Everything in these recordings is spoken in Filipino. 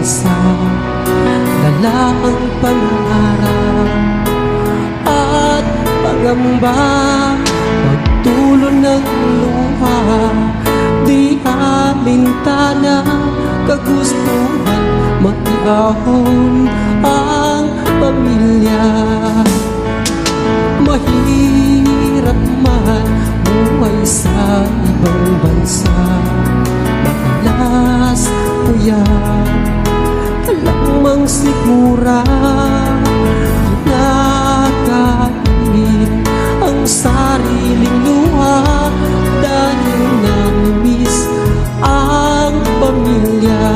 isang lalaang pangarap at pangamba, pagtulo ng luha, di alintana, kagustuhan, matiahon ang pamilya. Mahirap man buhay sa ibang bansa, madalas puyat, kalamang sigura, kinakain ang sariling luha dahil namimiss ang pamilya.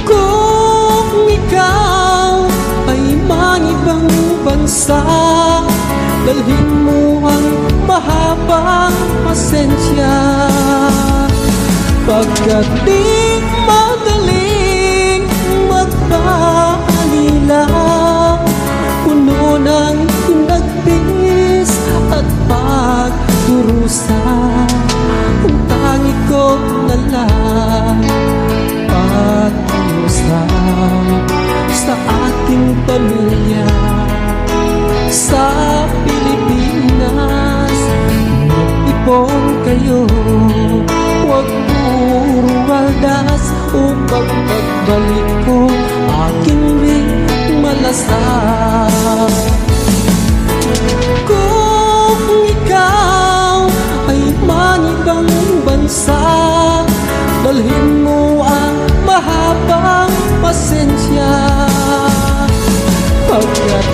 Kung ikaw ay mangibang bansa, dalhin mo ang mahabang pasensya, pagkat di madaling magpaalila, puno ng hinagpis at pagdurusa. Ang tangi ko na lang pag-iusap sa ating pamilya sa Pilipinas. Mag-ipon kayo, huwag puro waldas, upang pagbalik ko aking ring malasak. Kung ikaw ay manibang bansa, dalhin mo ang mahabang pasensya, pagkat